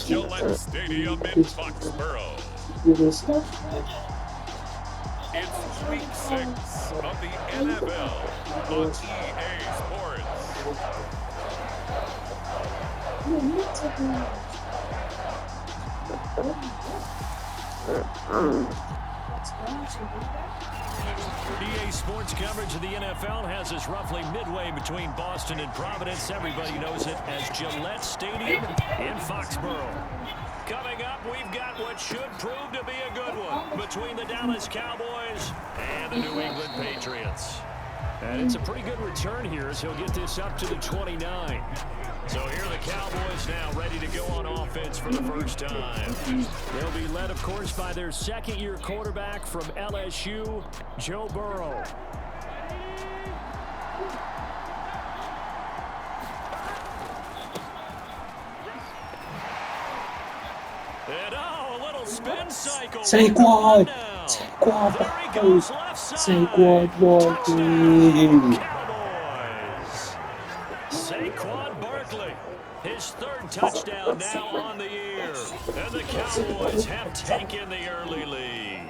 Gillette Stadium in Foxborough. It's Week 6 of the NFL on EA Sports. EA Sports coverage of the NFL has us roughly midway between Boston and Providence. Everybody knows it as Gillette Stadium in Foxborough. Coming up, we've got what should prove to be a good one between the Dallas Cowboys and the New England Patriots. And it's a pretty good return here as he'll get this up to the 29. So here are the Cowboys now ready to go on offense for the first time. They'll be led, of course, by their second-year quarterback from LSU, Joe Burrow. And a little spin cycle. Saquon! There he goes left side. Saquon! Saquon Barkley, his third touchdown now on the year. And the Cowboys have taken the early lead.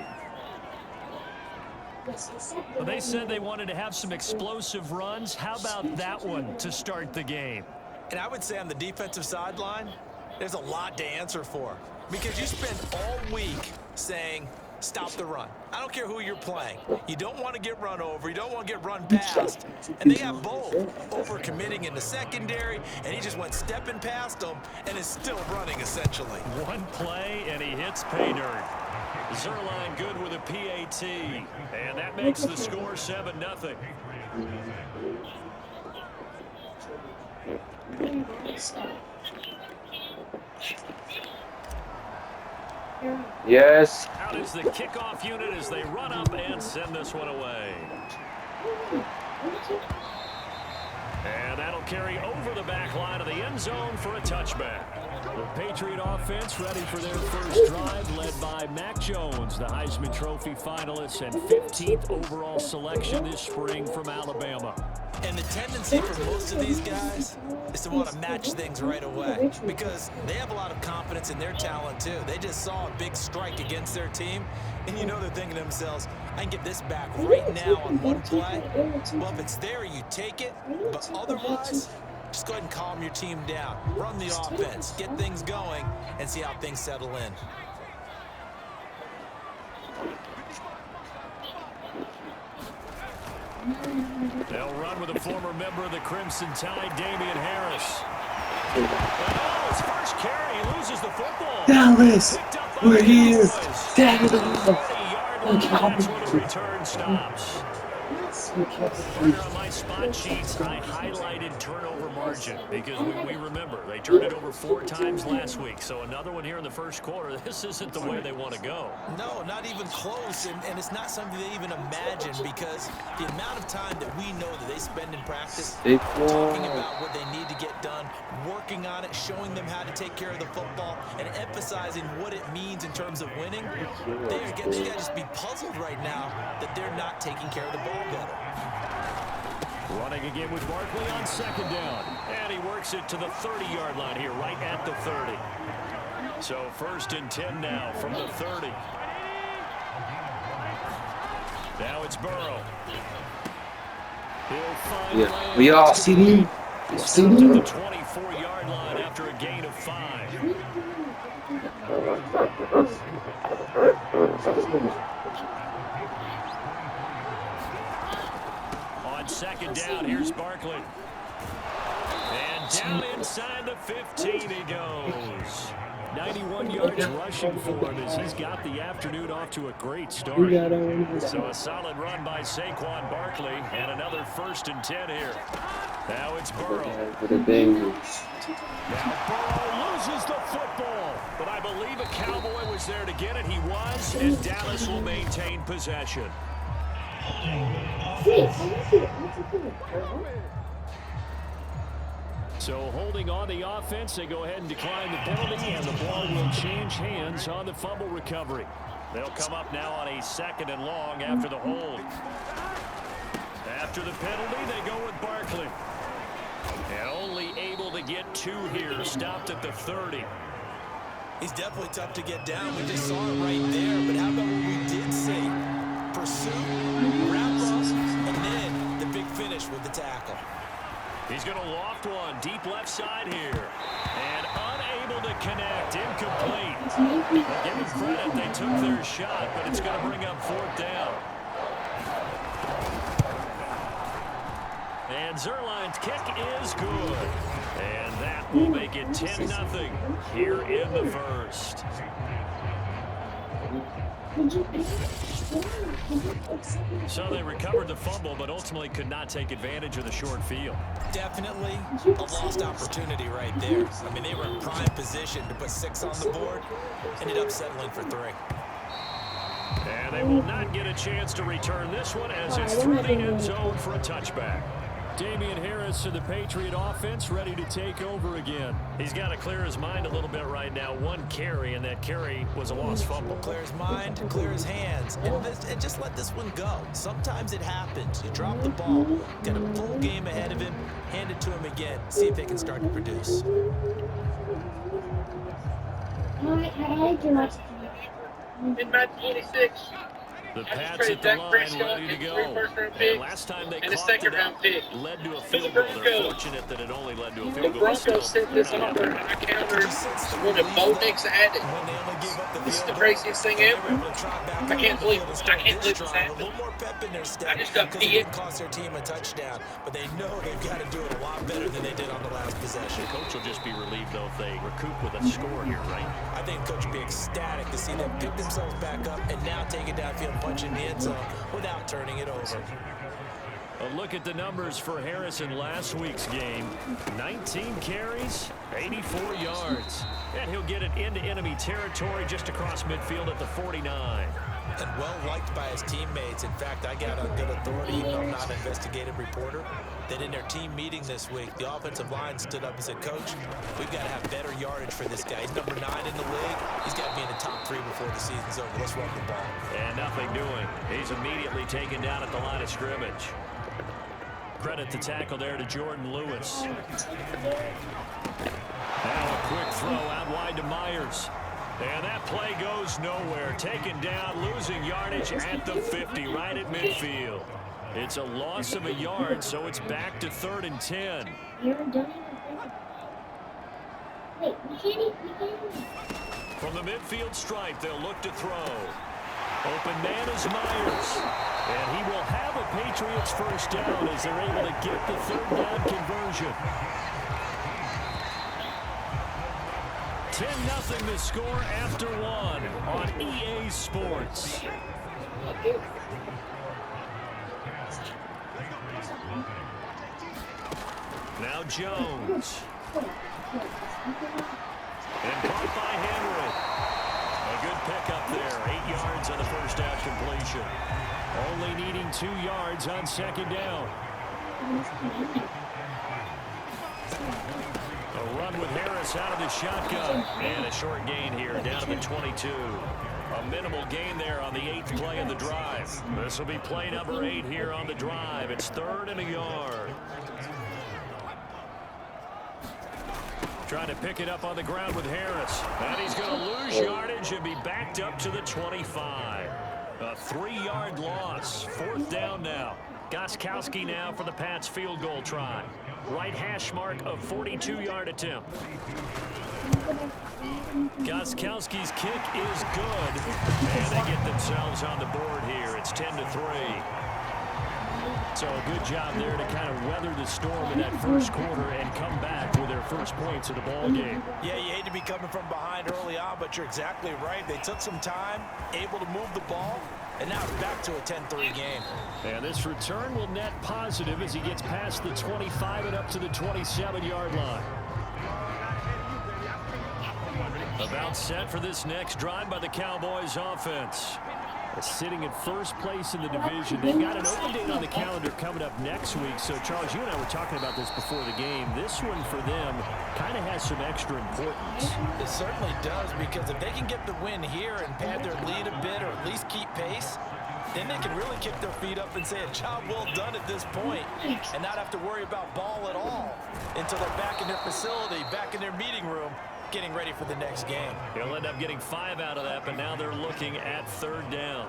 Well, they said they wanted to have some explosive runs. How about that one to start the game? And I would say on the defensive sideline, there's a lot to answer for. Because you spend all week saying, stop the run. I don't care who you're playing. You don't want to get run over. You don't want to get run past. And they have both over-committing in the secondary, and he just went stepping past them and is still running, essentially. One play, and he hits pay dirt. Zerline good with a PAT. And that makes the score 7-0. Yes. Out is the kickoff unit as they run up and send this one away. And that'll carry over the back line of the end zone for a touchback. The Patriot offense ready for their first drive, led by Mac Jones, the Heisman Trophy finalist and 15th overall selection this spring from Alabama. And the tendency for most of these guys is to want to match things right away because they have a lot of confidence in their talent too. They just saw a big strike against their team, and you know they're thinking to themselves, I can get this back right now on one play. Well, if it's there, you take it, but otherwise, just go ahead and calm your team down. Run the offense, get things going, and see how things settle in. They'll run with a former member of the Crimson Tide, Damian Harris. Oh, his first carry, he loses the football. Dallas, we're here. Dallas. 40-yard line, that's where the return stops. Right on my spot sheets, I highlighted turnover margin because we remember they turned it over 4 times last week. So another one here in the first quarter. This isn't the way they want to go. No, not even close, and it's not something they even imagine because the amount of time that we know that they spend in practice talking about what they need to get done, working on it, showing them how to take care of the football, and emphasizing what it means in terms of winning. They got to just be puzzled right now that they're not taking care of the ball better. Running again with Barkley on second down. And he works it to the 30-yard line here, right at the 30. So 1st and 10 now from the 30. Now it's Burrow. He'll find We all see me. See to the 24-yard line after a gain of 5. Second down, here's Barkley. And down inside the 15 he goes. 91 yards rushing for him as he's got the afternoon off to a great start. So a solid run by Saquon Barkley and another 1st and 10 here. Now it's Burrow. Now Burrow loses the football, but I believe a Cowboy was there to get it. He was, and Dallas will maintain possession. So holding on the offense, they go ahead and decline the penalty, and the ball will change hands on the fumble recovery. They'll come up now on a 2nd and long after the hold. After the penalty, they go with Barkley. And only able to get 2 here, stopped at the 30. He's definitely tough to get down. We just saw it right there. But how about what we did see? Pursuit, wrap up, and then the big finish with the tackle. He's going to loft one deep left side here. And unable to connect. Incomplete. Well, give them credit. They took their shot, but it's going to bring up 4th down. And Zerline's kick is good. And that will make it 10-0 here in the first. So they recovered the fumble, but ultimately could not take advantage of the short field. Definitely a lost opportunity right there. I mean, they were in prime position to put 6 on the board. Ended up settling for 3. And they will not get a chance to return this one as it's through the end zone for a touchback. Damian Harris to the Patriot offense, ready to take over again. He's got to clear his mind a little bit right now. 1 carry, and that carry was a lost fumble. Clear his mind, clear his hands, and just let this one go. Sometimes it happens. You drop the ball, got a full game ahead of him, hand it to him again, see if they can start to produce. In Madden 26. The Pats at the line, ready to go. And last time they caught it up, led to a field goal. They're fortunate that it only led to a field goal. The Broncos sent this over, and I countered when the Bo Nix added. This is the craziest thing ever. I can't believe this happened. I just got beat. Cost their team a touchdown, but they know they've got to do it a lot better than they did on the last possession. The coach will just be relieved, though, if they recoup with a score here, right? I think coach will be ecstatic to see them pick themselves back up and now take it downfield and punch in the end zone without turning it over. A look at the numbers for Harris in last week's game. 19 carries, 84 yards. And he'll get it into enemy territory just across midfield at the 49. And well liked by his teammates. In fact, I got on good authority, even though I'm not an investigative reporter, that in their team meeting this week, the offensive line stood up and said, Coach, we've got to have better yardage for this guy. He's number 9 in the league. He's got to be in the top 3 before the season's over. Let's run the ball. And nothing doing. He's immediately taken down at the line of scrimmage. Credit the tackle there to Jordan Lewis. Now a quick throw out wide to Myers. And that play goes nowhere. Taken down, losing yardage at the 50, right at midfield. It's a loss of a yard, so it's back to 3rd and 10. From the midfield stripe, they'll look to throw. Open man is Myers. And he will have a Patriots first down as they're able to get the 3rd down conversion. 10-0 the score after 1 on EA Sports. Now Jones. And caught by Henry. A good pickup there. 8 yards on the first down completion. Only needing 2 yards on 2nd down. A run with Harris out of the shotgun. And a short gain here down to the 22. A minimal gain there on the 8th play of the drive. This will be play number 8 here on the drive. It's 3rd and a yard. Trying to pick it up on the ground with Harris. And he's going to lose yardage and be backed up to the 25. A 3-yard loss. 4th down now. Gostkowski now for the Pats field goal try. Right hash mark of 42-yard attempt. Gostkowski's kick is good. And they get themselves on the board here. It's 10-3. So a good job there to kind of weather the storm in that first quarter and come back with their first points of the ball game. Yeah, you hate to be coming from behind early on, but you're exactly right. They took some time, able to move the ball, and now it's back to a 10-3 game. And this return will net positive as he gets past the 25 and up to the 27-yard line. About set for this next drive by the Cowboys offense. Sitting in first place in the division. They've got an open date on the calendar coming up next week. So, Charles, you and I were talking about this before the game. This one for them kind of has some extra importance. It certainly does, because if they can get the win here and pad their lead a bit or at least keep pace, then they can really kick their feet up and say a job well done at this point and not have to worry about ball at all until they're back in their facility, back in their meeting room, getting ready for the next game. He'll end up getting 5 out of that, but now they're looking at 3rd down.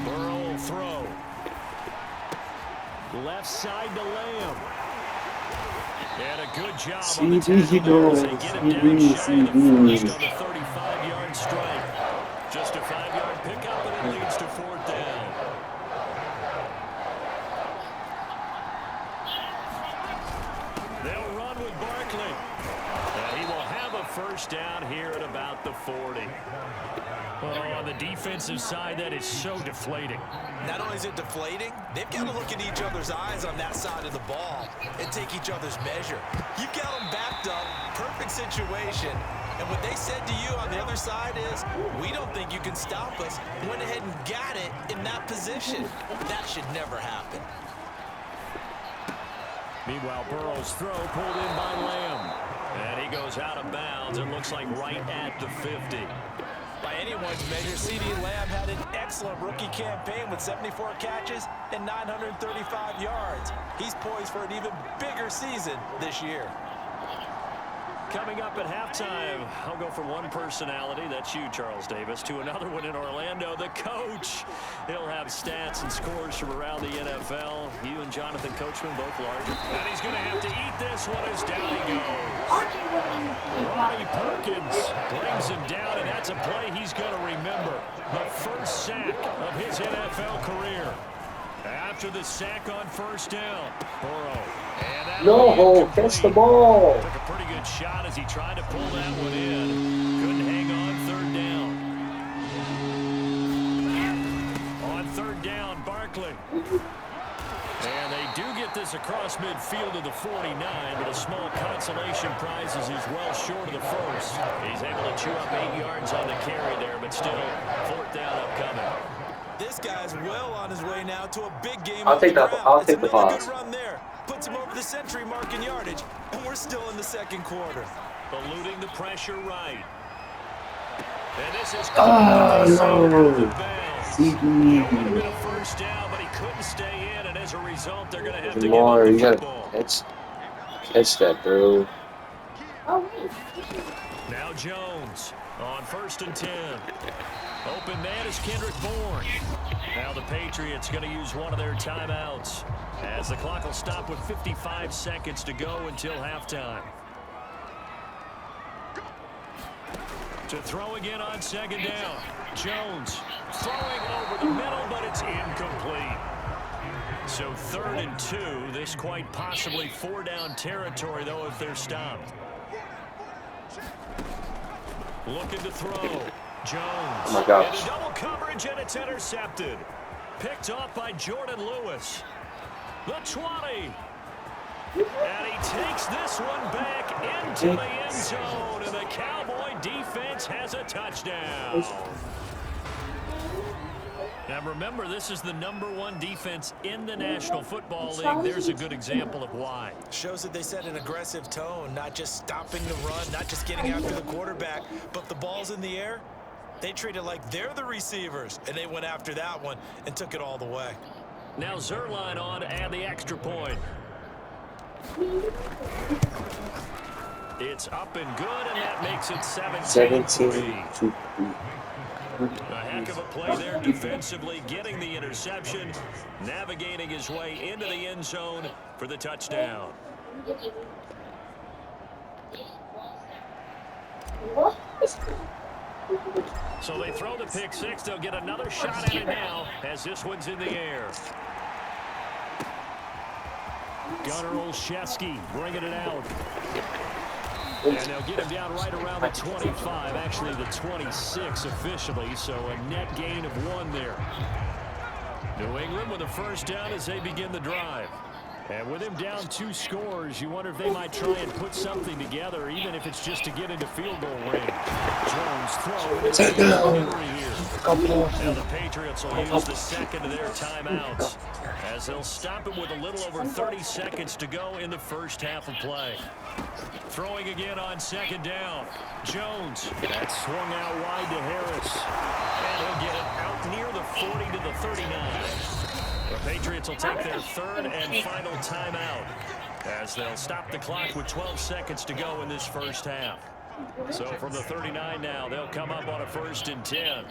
Burrow will throw. Left side to Lamb. And a good job on the tackle as they get him down shy of the first on the 35-yard strike. Just a 5-yard pickup, and it leads to 4th down. They'll run with Barkley. And he will have a 1st down here at about the 40. Well, on the defensive side, that is so deflating. Not only is it deflating, they've got to look at each other's eyes on that side of the ball and take each other's measure. You've got them backed up, perfect situation, and what they said to you on the other side is, we don't think you can stop us. Went ahead and got it in that position. That should never happen. Meanwhile, Burrow's throw pulled in by Lamb. And he goes out of bounds. It looks like right at the 50. By anyone's measure, CeeDee Lamb had an excellent rookie campaign with 74 catches and 935 yards. He's poised for an even bigger season this year. Coming up at halftime, I'll go from one personality, that's you, Charles Davis, to another one in Orlando, the coach. He'll have stats and scores from around the NFL. You and Jonathan Coachman both larger. And he's going to have to eat this one as down he goes. Ronnie Perkins brings him down, and that's a play he's going to remember. The first sack of his NFL career. After the sack on 1st down, Burrow. No, catch the ball. Took a pretty good shot as he tried to pull that one in. Couldn't hang on 3rd down. On 3rd down, Barkley. And they do get this across midfield to the 49, but a small consolation prize as he's well short of the 1st. He's able to chew up 8 yards on the carry there, but still 4th down upcoming. This guy's well on his way now to a big game. I'll take that. I'll take the another pause. good run there. Puts him over the century mark in yardage, and we're still in the 2nd quarter. Eluding the pressure right. And this is no. CeeDee. Would have been a 1st down, but he couldn't stay in, and as a result, they're going to have to give up the football. Catch that, bro. Now Jones on 1st and 10. Open man is Kendrick Bourne. Now the Patriots going to use one of their timeouts as the clock will stop with 55 seconds to go until halftime. To throw again on 2nd down. Jones throwing over the middle, but it's incomplete. So 3rd and 2. This quite possibly 4-down territory, though, if they're stopped. Looking to throw. Jones. Oh my gosh. Into double coverage, and it's intercepted. Picked off by Jordan Lewis. The 20. And he takes this one back into the end zone, and the Cowboy defense has a touchdown. Now remember, this is the #1 defense in the National Football League. There's a good example of why. Shows that they set an aggressive tone, not just stopping the run, not just getting after the quarterback, but the ball's in the air. They treat it like they're the receivers, and they went after that one and took it all the way. Now Zerline on to add the extra point. It's up and good, and that makes it 17-3. A heck of a play there defensively, getting the interception, navigating his way into the end zone for the touchdown. So they throw the pick six. They'll get another shot at it now as this one's in the air. Gunnar Olszewski bringing it out. And they'll get him down right around the 25, actually the 26 officially, so a net gain of 1 there. New England with a 1st down as they begin the drive. And with him down 2 scores, you wonder if they might try and put something together, even if it's just to get into field goal range. Jones throw. Now the Patriots will use the 2nd of their timeouts as they'll stop him with a little over 30 seconds to go in the first half of play. Throwing again on 2nd down. Jones. That's swung out wide to Harris. And he'll get it out near the 40 to 39. The Patriots will take their third and final timeout as they'll stop the clock with 12 seconds to go in this first half. So from the 39 now, they'll come up on a 1st and 10.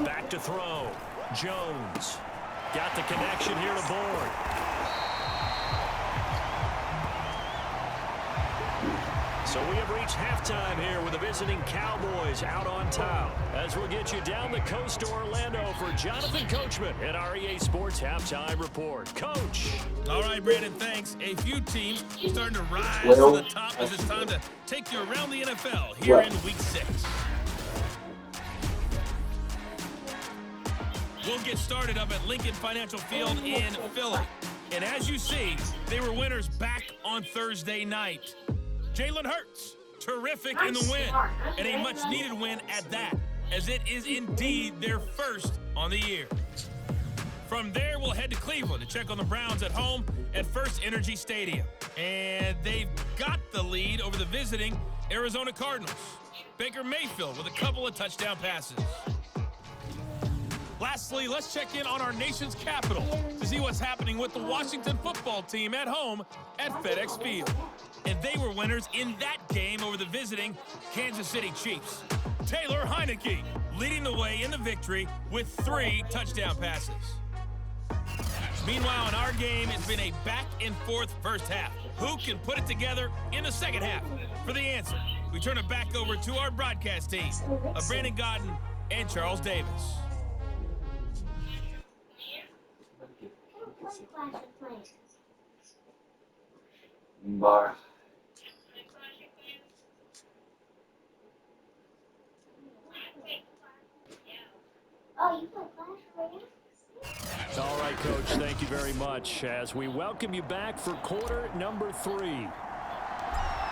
Back to throw. Jones got the connection here to board. So we have reached halftime here with the visiting Cowboys out on top. As we'll get you down the coast to Orlando for Jonathan Coachman at our EA Sports Halftime Report. Coach. All right, Brandon, thanks. A few teams starting to rise to the top as it's time to take you around the NFL here in Week 6. We'll get started up at Lincoln Financial Field in Philly. And as you see, they were winners back on Thursday night. Jalen Hurts, terrific in the win, and a much-needed win at that, as it is indeed their first on the year. From there, we'll head to Cleveland to check on the Browns at home at First Energy Stadium. And they've got the lead over the visiting Arizona Cardinals. Baker Mayfield with a couple of touchdown passes. Lastly, let's check in on our nation's capital to see what's happening with the Washington football team at home at FedEx Field. And they were winners in that game over the visiting Kansas City Chiefs. Taylor Heineke leading the way in the victory with 3 touchdown passes. Meanwhile, in our game, it's been a back-and-forth first half. Who can put it together in the second half? For the answer, we turn it back over to our broadcast team of Brandon Godden and Charles Davis. Bar. Oh, you play Clash Royale? All right, Coach, thank you very much as we welcome you back for quarter number 3.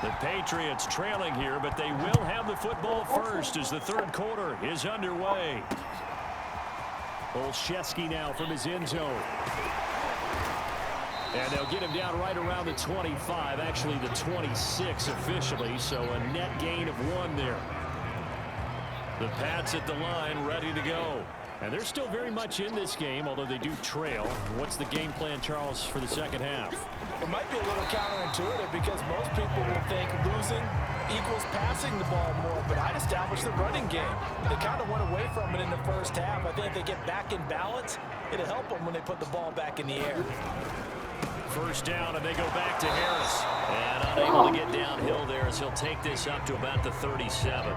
The Patriots trailing here, but they will have the football first as the third quarter is underway. Olszewski now from his end zone. And they'll get him down right around the 25, actually the 26 officially, so a net gain of 1 there. The Pats at the line ready to go. And they're still very much in this game, although they do trail. What's the game plan, Charles, for the second half? It might be a little counterintuitive because most people will think losing equals passing the ball more, but I'd establish the running game. They kind of went away from it in the first half. I think if they get back in balance, it'll help them when they put the ball back in the air. First down, and they go back to Harris. And unable to get downhill there as he'll take this up to about the 37.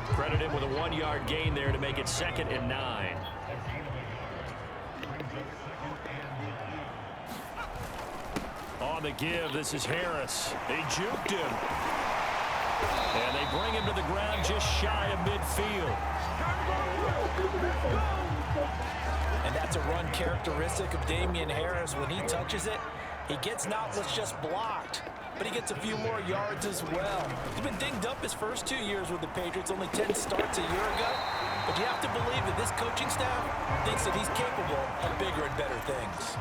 Credit him with a 1-yard gain there to make it 2nd and 9. On the give, this is Harris. They juked him. And they bring him to the ground just shy of midfield. And that's a run characteristic of Damian Harris. When he touches it, he gets not just blocked, but he gets a few more yards as well. He's been dinged up his first 2 years with the Patriots, only 10 starts a year ago. But you have to believe that this coaching staff thinks that he's capable of bigger and better things.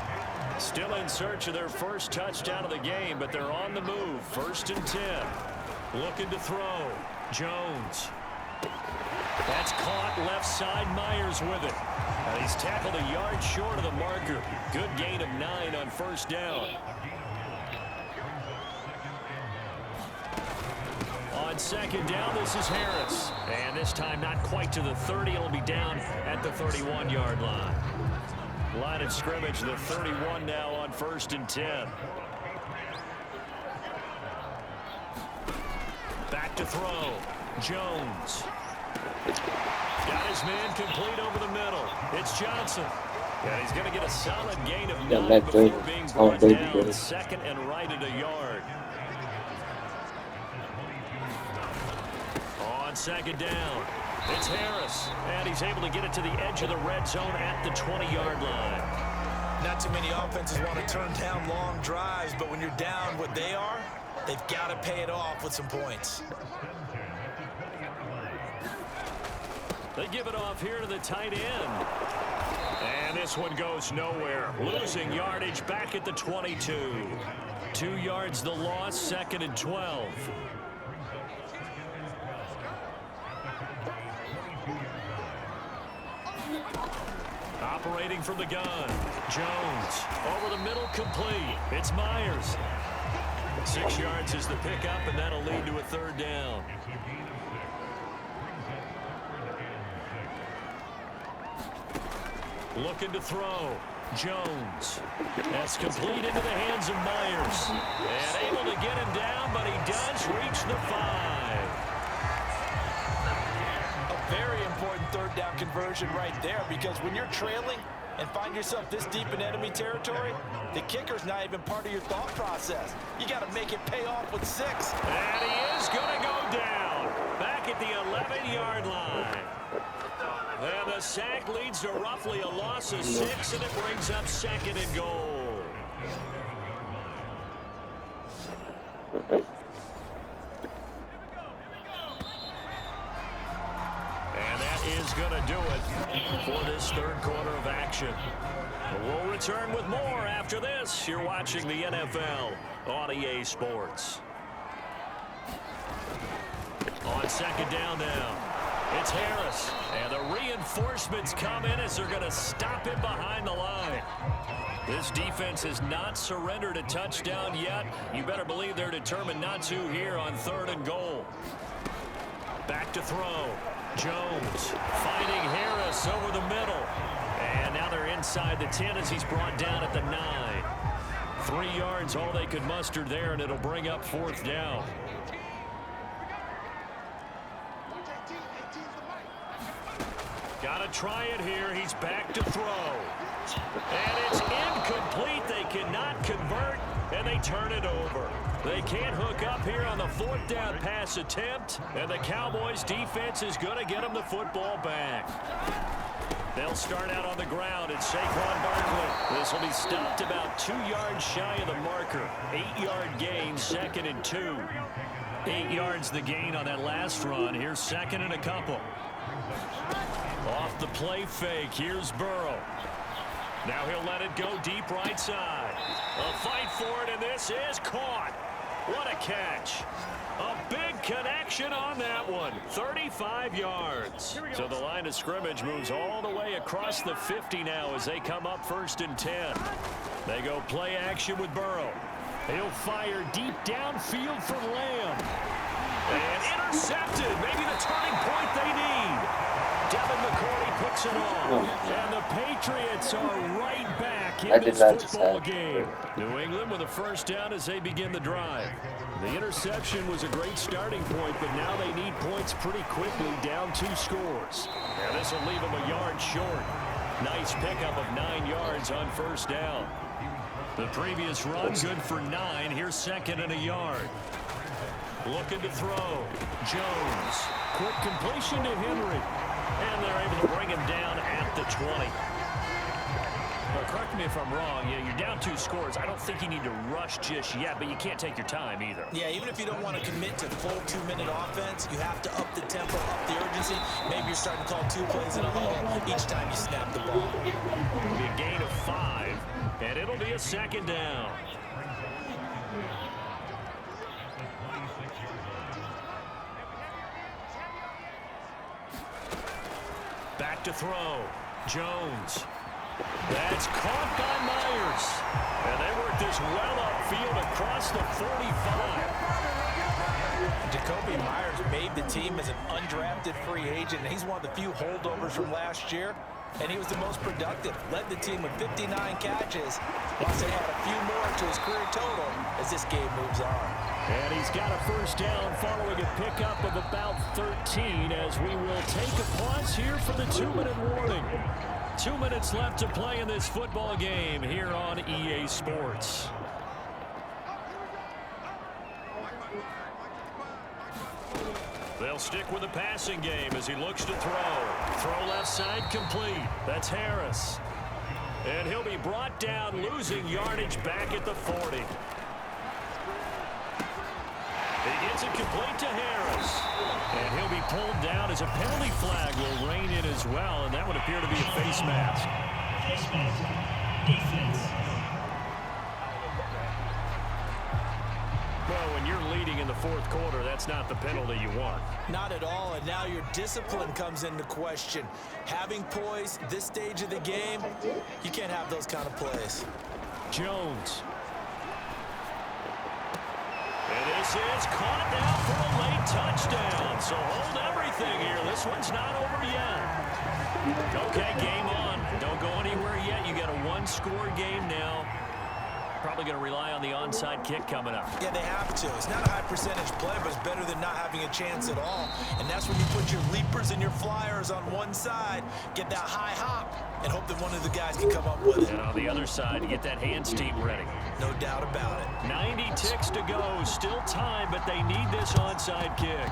Still in search of their first touchdown of the game, but they're on the move. 1st and 10. Looking to throw. Jones. That's caught left side. Myers with it. He's tackled a yard short of the marker. Good gain of 9 on 1st down. On 2nd down, this is Harris. And this time not quite to the 30. He'll be down at the 31-yard line. Line of scrimmage, the 31 now on 1st and 10. Back to throw. Jones. Got his man complete over the middle. It's Johnson. Yeah, he's going to get a solid gain of 9 before being brought down. 2nd and right at a yard. On 2nd down, it's Harris. And he's able to get it to the edge of the red zone at the 20-yard line. Not too many offenses want to turn down long drives, but when you're down what they are, they've got to pay it off with some points. They give it off here to the tight end. And this one goes nowhere. Losing yardage back at the 22. 2 yards the loss, 2nd and 12. Operating from the gun. Jones over the middle, complete. It's Myers. 6 yards is the pickup, and that'll lead to a third down. Looking to throw. Jones. That's complete into the hands of Myers. And able to get him down, but he does reach the 5. A very important third down conversion right there, because when you're trailing and find yourself this deep in enemy territory, the kicker's not even part of your thought process. You got to make it pay off with 6. And he is going to go down back at the 11-yard line. And the sack leads to roughly a loss of 6, and it brings up 2nd and goal. And that is going to do it for this third quarter of action. We'll return with more after this. You're watching the NFL on EA Sports. On 2nd down now. It's Harris, and the reinforcements come in as they're going to stop him behind the line. This defense has not surrendered a touchdown yet. You better believe they're determined not to here on 3rd and goal. Back to throw. Jones finding Harris over the middle. And now they're inside the 10 as he's brought down at the 9. 3 yards, all they could muster there, and it'll bring up 4th down. Got to try it here. He's back to throw. And it's incomplete. They cannot convert, and they turn it over. They can't hook up here on the 4th down pass attempt, and the Cowboys defense is going to get them the football back. They'll start out on the ground. It's Saquon Barkley. This will be stopped about 2 yards shy of the marker. 8-yard gain, 2nd and 2. 8 yards the gain on that last run. Here's 2nd and a couple. Off the play fake, here's Burrow. Now he'll let it go deep right side. A fight for it, and this is caught. What a catch. A big connection on that one. 35 yards. So the line of scrimmage moves all the way across the 50 now as they come up 1st and 10. They go play action with Burrow. He'll fire deep downfield from Lamb. And intercepted. Maybe the turning point they need. Devin McCourty picks it off. And the Patriots are right back in this football game. New England with a 1st down as they begin the drive. The interception was a great starting point, but now they need points pretty quickly, down 2 scores. And this will leave them a yard short. Nice pickup of 9 yards on 1st down. The previous run, good for 9. Here's 2nd and a yard. Looking to throw. Jones. Quick completion to Henry. And they're able to bring him down at the 20. Well, correct me if I'm wrong. Yeah, you're down 2 scores. I don't think you need to rush just yet, but you can't take your time either. Yeah, even if you don't want to commit to full 2-minute offense, you have to up the tempo, up the urgency. Maybe you're starting to call 2 plays in a huddle each time you snap the ball. It'll be a gain of 5, and it'll be a 2nd down. Back to throw. Jones. That's caught by Myers. And they work this well upfield across the 45. Jacoby Myers made the team as an undrafted free agent. He's one of the few holdovers from last year, and he was the most productive. Led the team with 59 catches. Plus, they add a few more to his career total as this game moves on. And he's got a 1st down following a pickup of about 13 as we will take a pause here for the 2-minute warning. 2 minutes left to play in this football game here on EA Sports. They'll stick with the passing game as he looks to throw. Throw left side complete. That's Harris. And he'll be brought down, losing yardage back at the 40. He gets it complete to Harris. And he'll be pulled down as a penalty flag will rein in as well, and that would appear to be a face mask. Well, when you're leading in the fourth quarter. That's not the penalty you want. Not at all, and now your discipline comes into question. Having poise this stage of the game, you can't have those kind of plays. Jones. And this is caught now for a late touchdown. So hold everything here. This one's not over yet. Okay, game on. Don't go anywhere yet. You got a one-score game now. Probably going to rely on the onside kick coming up. Yeah, they have to. It's not a high percentage play, but it's better than not having a chance at all. And that's when you put your leapers and your flyers on one side, get that high hop, and hope that one of the guys can come up with it. And on the other side, to get that hands team ready. No doubt about it. 90 ticks to go. Still time, but they need this onside kick.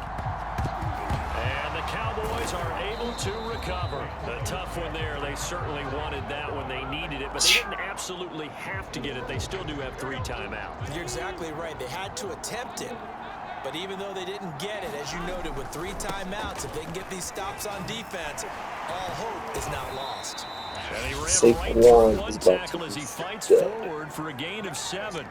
And the Cowboys are able to recover. A tough one there. They certainly wanted that when they needed it, but they didn't absolutely have to get it. They still do have 3 timeouts. You're exactly right. They had to attempt it. But even though they didn't get it, as you noted, with 3 timeouts, if they can get these stops on defense, all hope is not lost. And he ran right through one tackle as he fights forward for a gain of 7.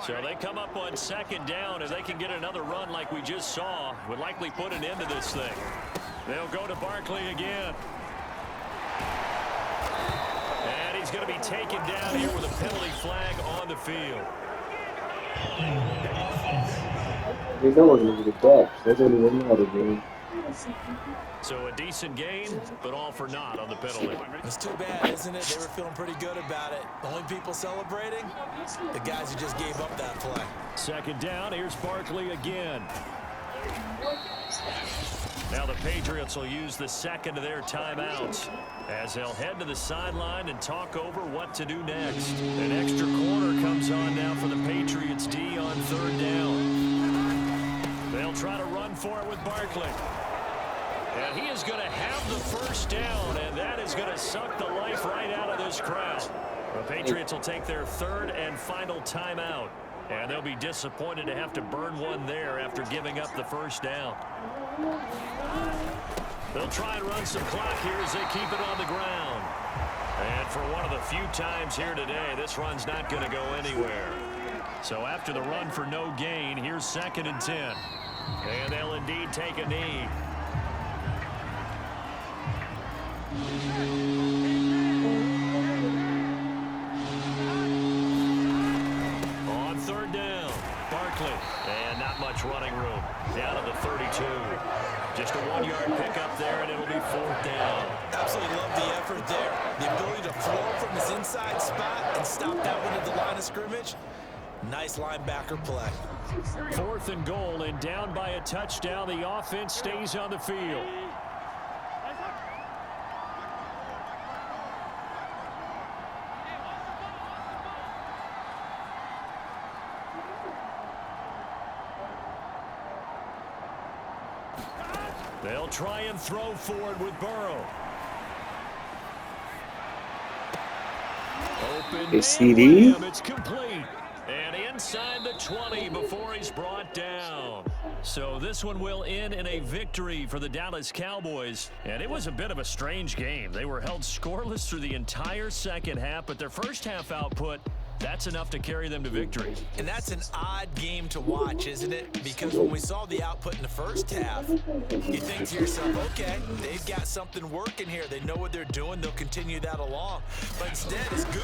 So they come up on second down. If they can get another run like we just saw, would likely put an end to this thing. They'll go to Barkley again. And he's going to be taken down here with a penalty flag on the field. They know what to do back. That's what they know how to do. So a decent gain, but all for naught on the penalty. It's too bad, isn't it? They were feeling pretty good about it. The only people celebrating, the guys who just gave up that play. Second down, here's Barkley again. Now the Patriots will use the second of their timeouts as they'll head to the sideline and talk over what to do next. An extra corner comes on now for the Patriots D on third down. They'll try to run for it with Barkley. And he is going to have the first down, and that is going to suck the life right out of this crowd. The Patriots will take their third and final timeout, and they'll be disappointed to have to burn one there after giving up the first down. They'll try and run some clock here as they keep it on the ground. And for one of the few times here today, this run's not going to go anywhere. So after the run for no gain, here's 2nd and 10. And they'll indeed take a knee. On third down, Barkley, and not much running room. Down to the 32. Just a 1-yard pickup there, and it'll be 4th down. Absolutely love the effort there. The ability to floor from his inside spot and stop that one at the line of scrimmage. Nice linebacker play. 4th and goal, and down by a touchdown. The offense stays on the field. They'll try and throw forward with Burrow. Open CD. It's complete. And inside the 20 before he's brought down. So this one will end in a victory for the Dallas Cowboys. And it was a bit of a strange game. They were held scoreless through the entire second half, but their first half output, that's enough to carry them to victory. And that's an odd game to watch, isn't it? Because when we saw the output in the first half, you think to yourself, okay, they've got something working here. They know what they're doing. They'll continue that along. But instead, it's goose.